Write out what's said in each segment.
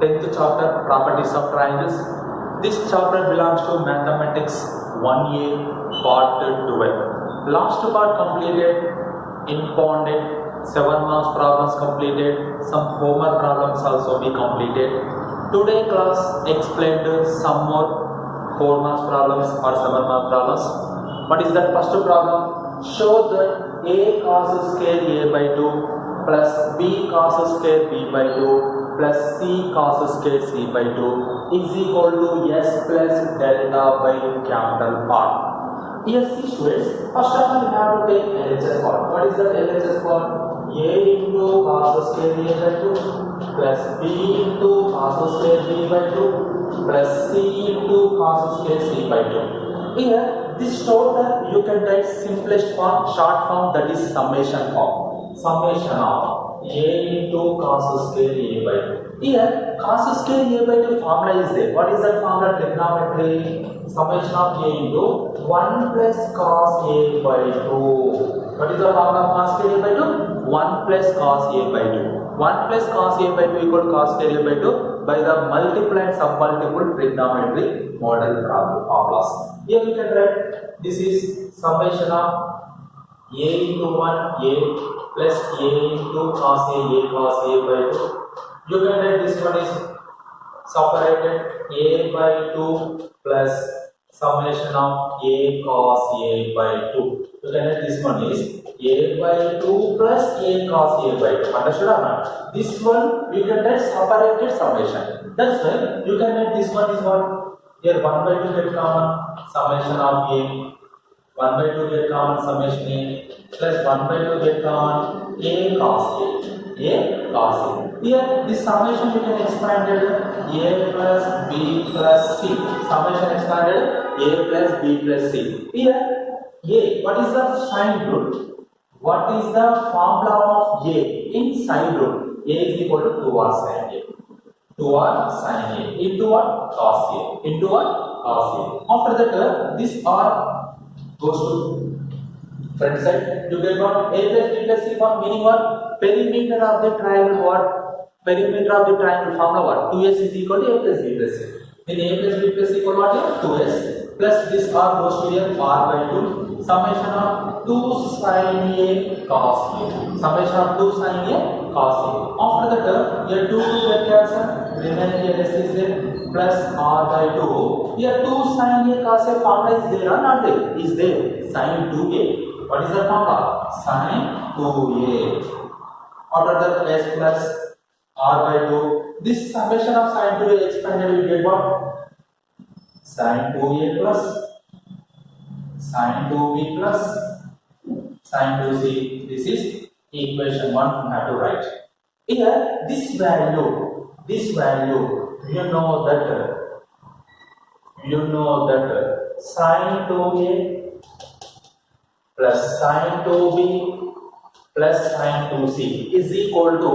10th chapter Properties of Triangles. This chapter belongs to Mathematics 1A Part 12. Last part completed, impounded, 7 marks problems completed, some homework problems also be completed. Today class explained some more 4 marks problems or 7 mark problems. What is that first problem? Show that a cos square a by 2 plus b cos square b by 2 plus c cos square c by 2 is equal to s plus delta by capital R. Here see students, first of all you have to take LHS part. What is that LHS part? A into cos square a by 2 plus b into cos square b by 2 plus c into cos square c by 2. Here this total you can write simplest form, short form, that is summation form. Summation of a into cos square a by 2. Here cos square a by 2 formula is there. What is that formula? Trigonometry. Summation of a into 1 plus cos a by 2. What is the formula of cos square a by 2? 1 plus cos a by 2. 1 plus cos a by 2 equal cos square a by 2 by the multiple and submultiple trigonometry model formulas. Here we can write this is summation of a into 1 a plus a into cos a cos a by 2. You can write this one is separated a by 2 plus summation of a cos a by 2. You can write this one is a by 2 plus a cos a by 2. Understood or not? This one you can write separated summation. That's why you can write this one is what? Here 1 by 2 get common, summation of a, 1 by 2 get common, summation a, plus 1 by 2 get common, a cos a cos a. Here this summation you can expand it a plus b plus c. Summation expanded a plus b plus c. Here a, what is the sine rule? What is the formula of a in sine rule? A is equal to 2r sin a. 2r sin a into what? Cos a into what? Cos a. After that this r goes to front side. You get what? A plus b plus c form, meaning what? Perimeter of the triangle what? Perimeter of the triangle formula what? 2s is equal to a plus b plus c. Then a plus b plus c equal to what? 2s plus this r goes to here r by 2. Summation of 2 sin a cos a. Summation of 2 sin a cos a. After that here 2 get cancelled. Remaining here is there plus r by 2. Here 2 sin a cos a formula is there or not there? Is there. Sin 2a. What is the formula? Sin 2a. After that s plus r by 2. This summation of sin 2a expanded you get what? Sin 2a plus sin 2b plus sin 2c. This is equation 1 you have to write. Here this value you know that sin 2a plus sin 2b plus sin 2c is equal to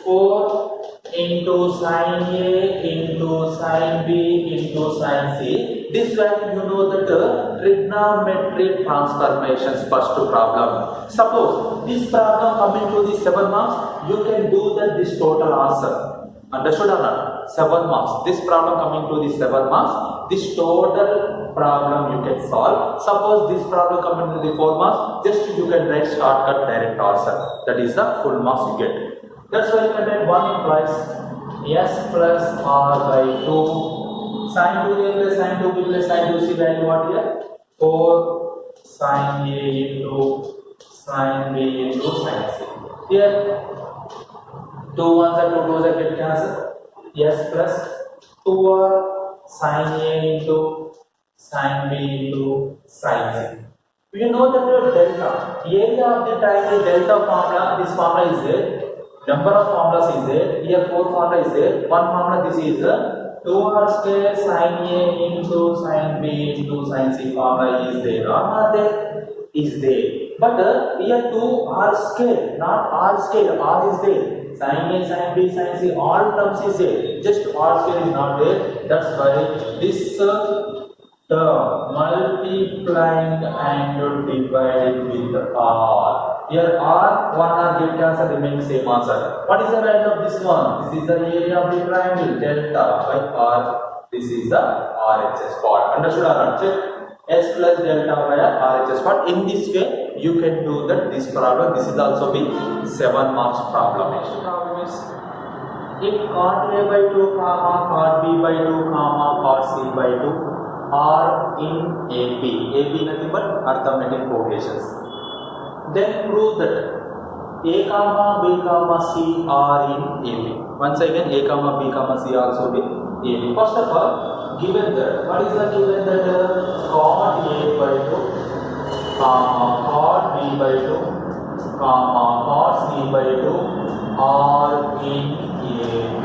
4 into sin a into sin b into sin c. This value you know that trigonometric transformations first problem. Suppose this problem coming to the 7 marks, you can do that this total answer. Understood or not? 7 marks. This problem coming to the 7 marks, this total problem you can solve. Suppose this problem coming to the 4 marks, just you can write shortcut direct answer. That is the full marks you get. That's why you can write 1 implies s plus r by 2 sin 2a plus sin 2b plus sin 2c value what here? 4 sin a into sin b into sin c. Here 2 ones and 2 2s are get cancelled. S plus 2r sin a into sin b into sin c. You know that your delta, area of the triangle delta formula, this formula is there. Number of formulas is there. Here 4 formula is there. One formula this is 2r square sin a into sin b into sin c formula is there or not there? Is there. But here 2r square, not r square. R is there. Sin a, sin b, sin c, all terms is there. Just r square is not there. That's why this term multiplying and divided with r. Here R, 1 R get cancelled, remains same answer. What is the value of this one? This is the area of the triangle delta by R. This is the RHS part. Understood or not? Check. S plus delta by RHS part. In this way, you can do that. This problem. This is also be 7 marks problem. Next problem is if cot A by 2, comma cot B by 2, comma cot C by 2 are in AB. AB nothing but arithmetic progressions. Then prove that A comma B comma C are in AB. Once again, A comma B comma C also be AB. First of all, given that, what is the given that cot A by 2, comma cot B by 2, comma cot C by 2 are in AB.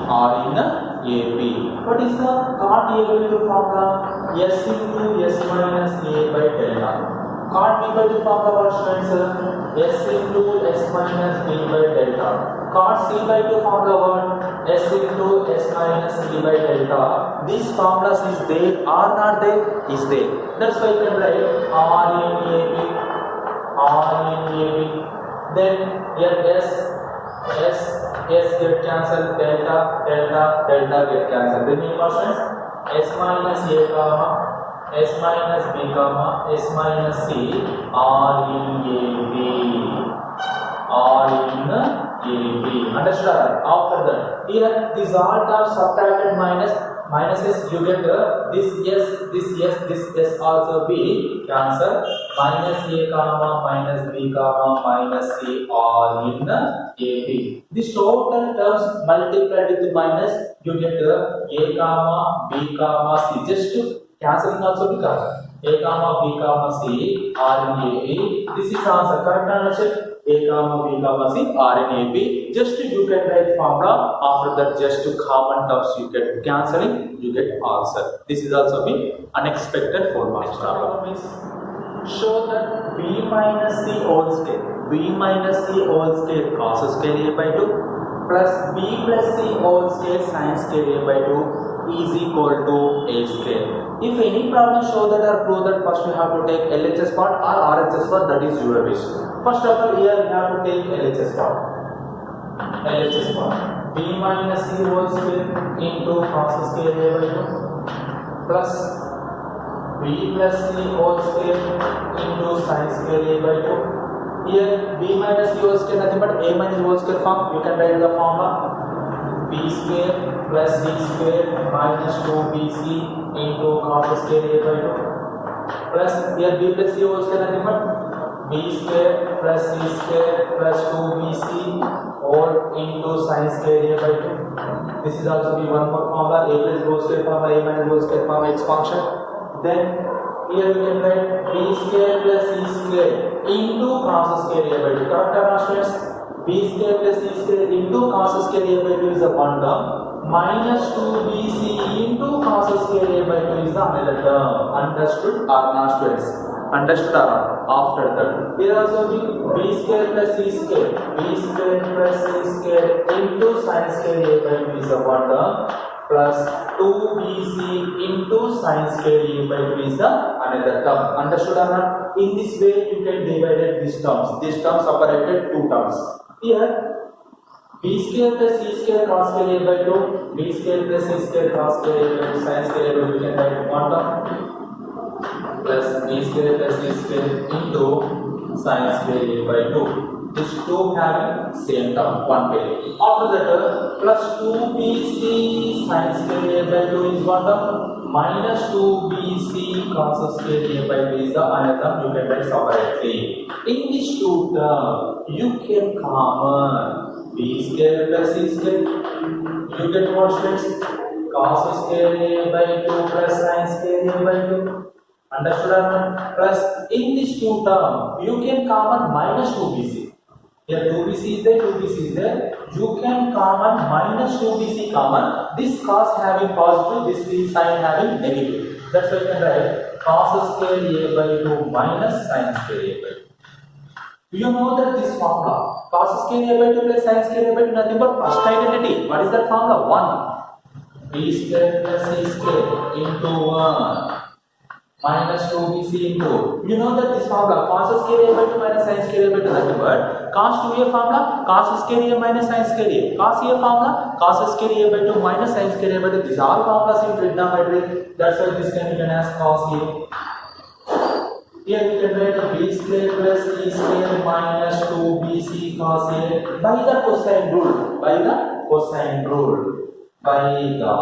Are in AB. What is the cot A by 2 formula? S into S minus A by delta. Cot B by 2 formula what students? S into S minus B by delta. Cot C by 2 formula what? S into S minus C by delta. These formulas is there or not there? Is there. That's why you can write R in AB. R in AB. Then here S get cancelled, delta get cancelled. Then you questions S minus A comma S minus B comma S minus C are in AB. Are in AB. Understood? After that, here this all terms subtracted minuses, you get this S also be cancelled. Minus A comma minus B comma minus C are in AB. This total terms multiplied with minus, you get A comma B comma C. Just to cancelling also be cancelled. A comma B comma C are in AB. This is answer. Correct answer. A comma B comma C are in AB. Just you can write formula. After that, just to common terms you get cancelling, you get answer. This is also be unexpected 4 marks problem. Show that B minus C whole square. B minus C whole square cos square A by 2 plus B plus C whole square sin square A by 2 is equal to A square. If any problem show that or prove that, first we have to take LHS part or RHS part, that is your wish. First of all, here we have to take LHS part. LHS part. B minus C whole square into cos square A by 2 plus B plus C whole square into sin square A by 2. Here B minus C whole square nothing but A minus whole square form. You can write the formula B square plus C square minus 2BC into cos square A by 2 plus here B plus C whole square nothing but B square plus C square plus 2BC whole into sin square A by 2. This is also be one more formula. A plus whole square formula, A minus whole square formula, its function. Then here you can write B square plus C square into cos square A by 2. Correct or not, students? B square plus C square into cos square A by 2 is the one term. Minus 2BC into cos square A by 2 is the another term. Understood or not, students? Understood or not? After that, here also be B square plus C square. B square plus C square into sin square A by 2 is the one term. Plus 2BC into sin square A by 2 is the another term. Understood or not? In this way, you can divide these terms. These terms separated two terms. Here, B square plus C square cos square A by 2, B square plus C square cos square A by 2, sin square A by 2, we can write one term. Plus B square plus C square into sin square A by 2. These two having same term, one pair. After that, plus 2BC sin square A by 2 is one term. Minus 2BC cos square A by 2 is the another term. You can write separately. In these two terms, you can common B square plus C square. You get what, students? Cos square A by 2 plus sin square A by 2. Understood or not? Plus in these two terms, you can common minus 2BC. Here 2BC is there, 2BC is there. You can common minus 2BC common. This cos having positive, this sin having negative. That's why you can write cos square A by 2 minus sin square A by 2. Do you know that this formula cos square A by 2 plus sin square A by 2 nothing but first identity? What is that formula? 1. B square plus C square into 1 minus 2bc into, you know that this formula cos square a by 2 minus sin square a by 2, nothing but cos 2a formula cos square a minus sin square a, cos a formula cos square a by 2 minus sin square a by 2. These are formulas in trigonometry. That's why this can be written as cos a. Here we can write b square plus c square minus 2bc cos a by the cosine rule. By the cosine rule. By the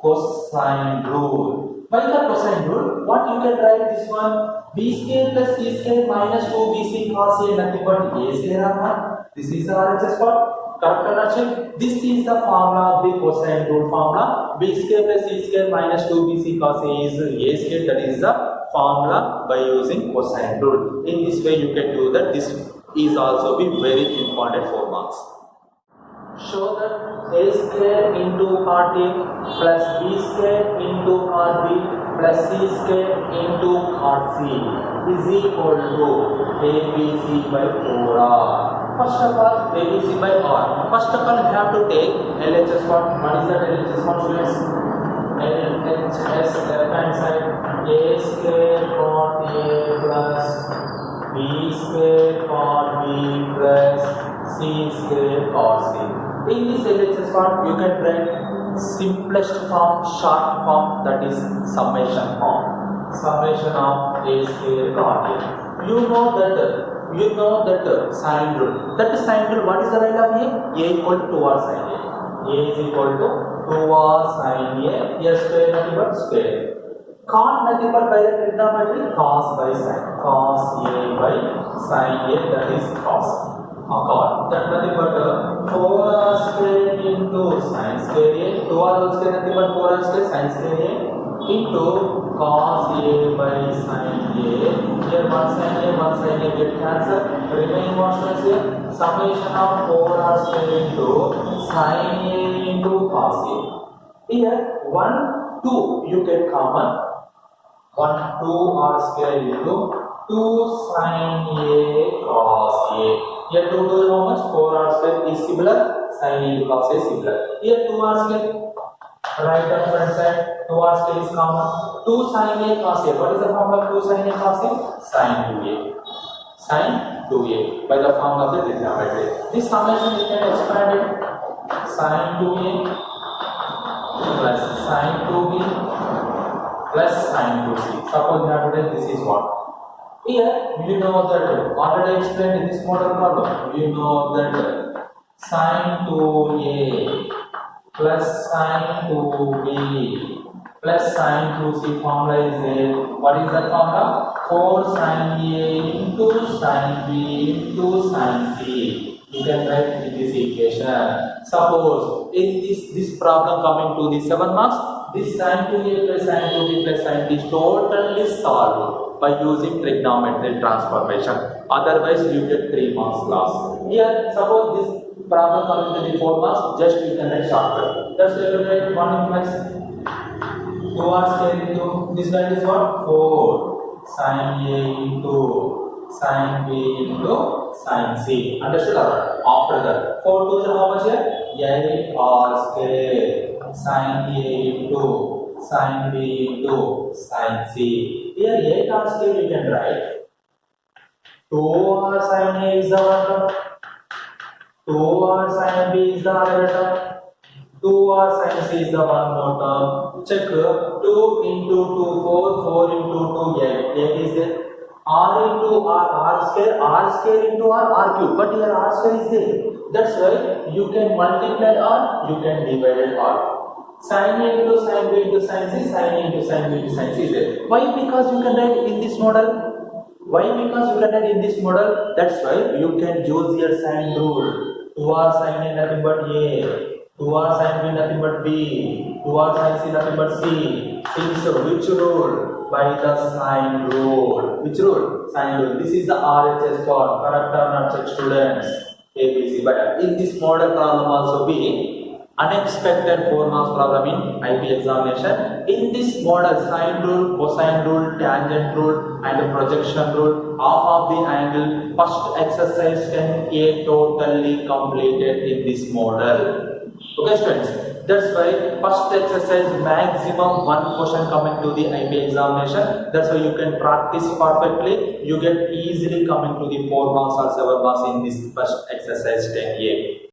cosine rule. By the cosine rule, what you can write this one? B square plus c square minus 2bc cos a, nothing but a square or not. This is the RHS part. Correct or not? This is the formula of the cosine rule formula. B square plus c square minus 2bc cos a is a square. That is the formula by using cosine rule. In this way, you can do that. This is also be very important for marks. Show that a square into cot a plus b square into cot b plus c square into cot c is equal to abc by 4r. First of all, abc by r. First of all, you have to take LHS part. What is that LHS part, students? LHS left hand side, a square cot a plus b square cot b plus c square cot c. In this LHS part, you can write simplest form, short form, that is summation form. Summation of a square cot a. You know that sine rule. That sine rule, what is the value of a? A equal to 2r sine a. A is equal to 2r sine a. A square nothing but square. Cot nothing but by the trigonometry cos by sine. Cos a by sine a, that is cos. Cot. That nothing but 4r square into sin square a. 2r square nothing but 4r square sin square a into cos a by sin a. Here one sin a get cancelled. Remaining what is here? Summation of 4r square into sin a into cos a. Here 1, 2 you get common. 1, 2r square into 2 sin a cos a. Here 2 to how much? 4r square is similar. Sin into cos a is similar. Here 2r square. Right on front side. 2r square is common. 2 sin a cos a. What is the formula of 2 sin a cos a? Sin 2a. Sin 2a. By the formula of the trigonometry. This summation you can expand it. Sin 2a plus sin 2b plus sin 2c. Suppose you have to take this is what? Here you know that already explained in this model problem. You know that sin 2a plus sin 2b plus sin 2c formula is there. What is that formula? 4 sin a into sin b into sin c. You can write in this equation. Suppose in this problem coming to the 7 marks, this sin 2a plus sin 2b plus sin c is totally solved by using trigonometric transformation. Otherwise, you get 3 marks loss. Here, suppose this problem coming to the 4 marks, just you can write shortcut. Just you can write 1 implies 2r square into this value is what? 4 sin a into sin b into sin c. Understood? After that, 4 to the how much here? 8r square sin a into sin b into sin c. Here 8r square you can write 2r sin a is the one term, 2r sin b is the other term, 2r sin c is the one more term. Check 2 into 2 4, 4 into 2 8. 8 is there. R into r square into r cube. But here r square is there. That's why you can multiply r, you can divide r. Sin a into sin b into sin c, sin a into sin b into sin c is there. Why? Because you can write in this model. Why? Because you can write in this model. That's why you can use your sin rule. 2r sin a nothing but a, 2r sin b nothing but b, 2r sin c nothing but c. Since which rule? By the sine rule. Which rule? Sine rule. This is the RHS part. Correct or not, check students? ABC. But in this model problem also be unexpected 4 marks problem in IB examination. In this model, sine rule, cosine rule, tangent rule, and projection rule, half of the angle. First exercise 10A totally completed in this model. Okay students, that's why first exercise maximum one question coming to the IP examination. That's why you can practice perfectly. You get easily coming to the 4 marks or 7 marks in this first exercise 10A.